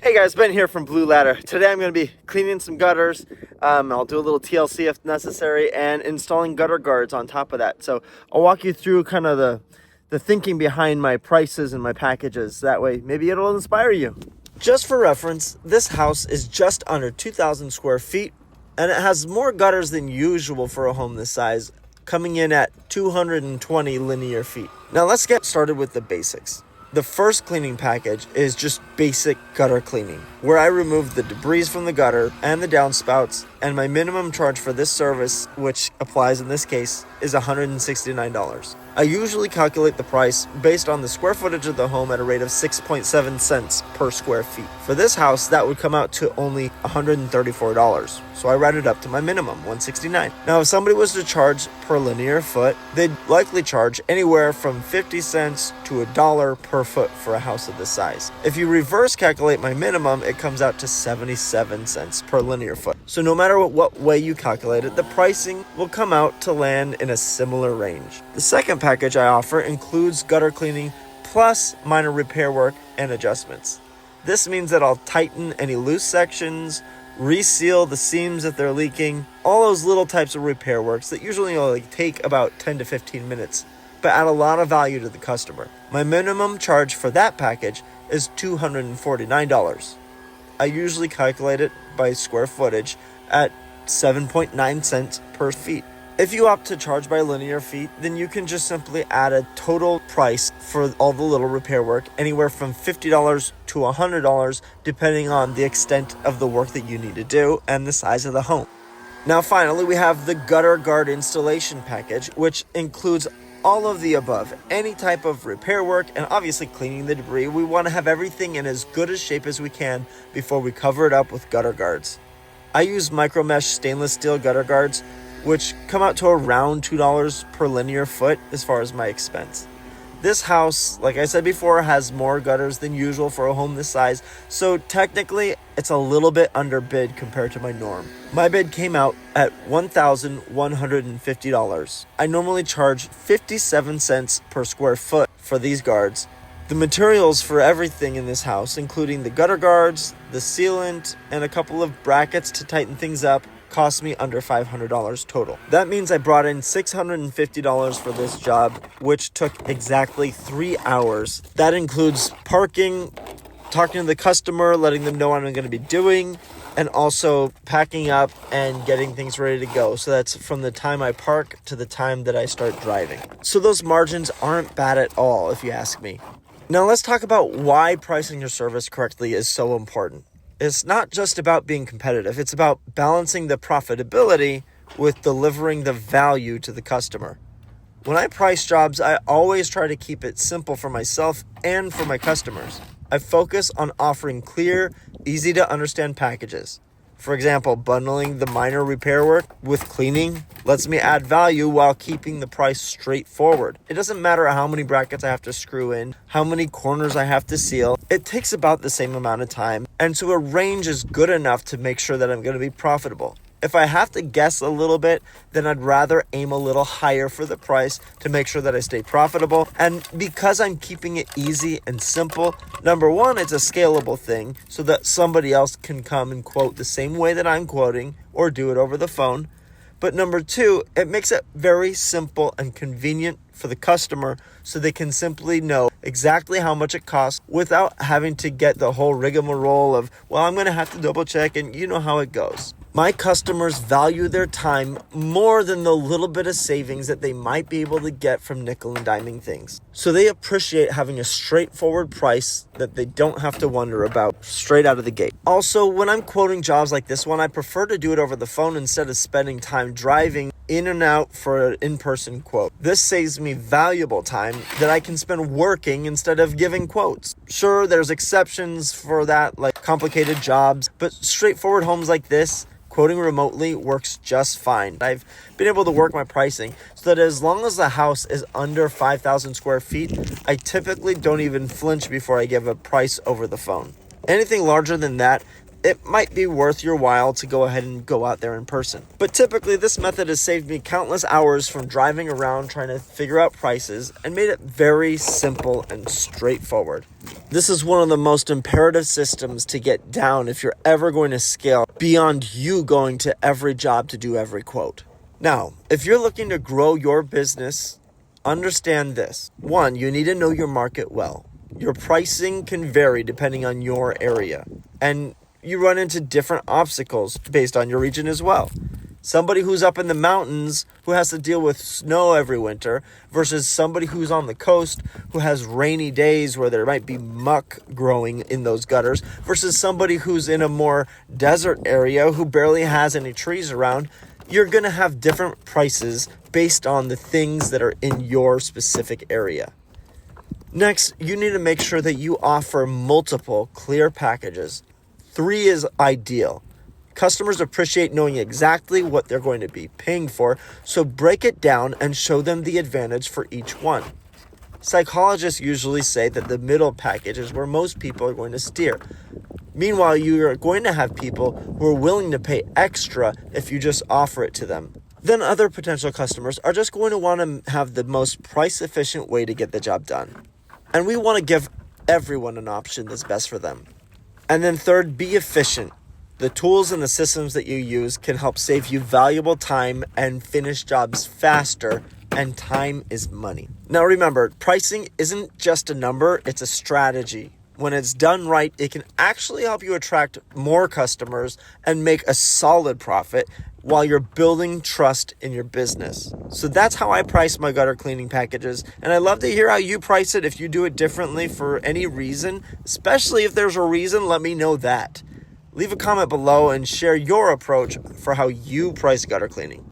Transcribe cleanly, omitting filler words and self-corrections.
Hey guys, Ben here from Blue Ladder. Today I'm going to be cleaning some gutters. I'll do a little TLC if necessary and installing gutter guards on top of that. So I'll walk you through kind of the thinking behind my prices and my packages. That way maybe it'll inspire you. Just for reference, this house is just under 2,000 square feet and it has more gutters than usual for a home this size, coming in at 220 linear feet. Now let's get started with the basics. The first cleaning package is just basic gutter cleaning, where I remove the debris from the gutter and the downspouts, and my minimum charge for this service, which applies in this case, is $169. I usually calculate the price based on the square footage of the home at a rate of 6.7 cents per square feet. For this house, that would come out to only $134, so I rounded up to my minimum, $169. Now, if somebody was to charge per linear foot, they'd likely charge anywhere from 50 cents to $1 per foot for a house of this size. If you reverse calculate my minimum, it comes out to 77 cents per linear foot. So no matter what way you calculate it, the pricing will come out to land in a similar range. The second package I offer includes gutter cleaning plus minor repair work and adjustments. This means that I'll tighten any loose sections, reseal the seams if they're leaking, all those little types of repair works that usually only take about 10 to 15 minutes, but add a lot of value to the customer. My minimum charge for that package is $249. I usually calculate it by square footage at 7.9 cents per feet. If you opt to charge by linear feet, then you can just simply add a total price for all the little repair work, anywhere from $50 to $100, depending on the extent of the work that you need to do and the size of the home. Now finally, we have the gutter guard installation package, which includes all of the above, any type of repair work, and obviously cleaning the debris. We want to have everything in as good a shape as we can before we cover it up with gutter guards. I use micro mesh stainless steel gutter guards, which come out to around $2 per linear foot as far as my expense. This house, like I said before, has more gutters than usual for a home this size, so technically it's a little bit underbid compared to my norm. My bid came out at $1,150. I normally charge 57 cents per square foot for these guards. The materials for everything in this house, including the gutter guards, the sealant, and a couple of brackets to tighten things up, cost me under $500 total. That means I brought in $650 for this job, which took exactly 3 hours. That includes parking, talking to the customer, letting them know what I'm going to be doing, and also packing up and getting things ready to go. So that's from the time I park to the time that I start driving. So those margins aren't bad at all, if you ask me. Now let's talk about why pricing your service correctly is so important. It's not just about being competitive. It's about balancing the profitability with delivering the value to the customer. When I price jobs, I always try to keep it simple for myself and for my customers. I focus on offering clear, easy to understand packages. For example, bundling the minor repair work with cleaning lets me add value while keeping the price straightforward. It doesn't matter how many brackets I have to screw in, how many corners I have to seal. It takes about the same amount of time, and so a range is good enough to make sure that I'm going to be profitable. If I have to guess a little bit, then I'd rather aim a little higher for the price to make sure that I stay profitable. And because I'm keeping it easy and simple, number one, it's a scalable thing so that somebody else can come and quote the same way that I'm quoting or do it over the phone. But number two, it makes it very simple and convenient for the customer so they can simply know exactly how much it costs without having to get the whole rigmarole of, well, I'm going to have to double check, and you know how it goes. My customers value their time more than the little bit of savings that they might be able to get from nickel and diming things. So they appreciate having a straightforward price that they don't have to wonder about straight out of the gate. Also, when I'm quoting jobs like this one, I prefer to do it over the phone instead of spending time driving in and out for an in-person quote. This saves me valuable time that I can spend working instead of giving quotes. Sure, there's exceptions for that, like complicated jobs, but straightforward homes like this, quoting remotely works just fine. I've been able to work my pricing so that as long as the house is under 5,000 square feet, I typically don't even flinch before I give a price over the phone. Anything larger than that, it might be worth your while to go ahead and go out there in person. But typically this method has saved me countless hours from driving around trying to figure out prices and made it very simple and straightforward. This is one of the most imperative systems to get down if you're ever going to scale beyond you going to every job to do every quote. Now, if you're looking to grow your business, understand this. One, you need to know your market well. Your pricing can vary depending on your area, and you run into different obstacles based on your region as well. Somebody who's up in the mountains who has to deal with snow every winter versus somebody who's on the coast who has rainy days where there might be muck growing in those gutters versus somebody who's in a more desert area who barely has any trees around. You're going to have different prices based on the things that are in your specific area. Next, you need to make sure that you offer multiple clear packages. 3 is ideal. Customers appreciate knowing exactly what they're going to be paying for, so break it down and show them the advantage for each one. Psychologists usually say that the middle package is where most people are going to steer. Meanwhile, you are going to have people who are willing to pay extra if you just offer it to them. Then other potential customers are just going to want to have the most price-efficient way to get the job done. And we want to give everyone an option that's best for them. And then third, be efficient. The tools and the systems that you use can help save you valuable time and finish jobs faster, and time is money. Now remember, pricing isn't just a number, it's a strategy. When it's done right, it can actually help you attract more customers and make a solid profit while you're building trust in your business. So that's how I price my gutter cleaning packages. And I'd love to hear how you price it if you do it differently for any reason, especially if there's a reason, let me know that. Leave a comment below and share your approach for how you price gutter cleaning.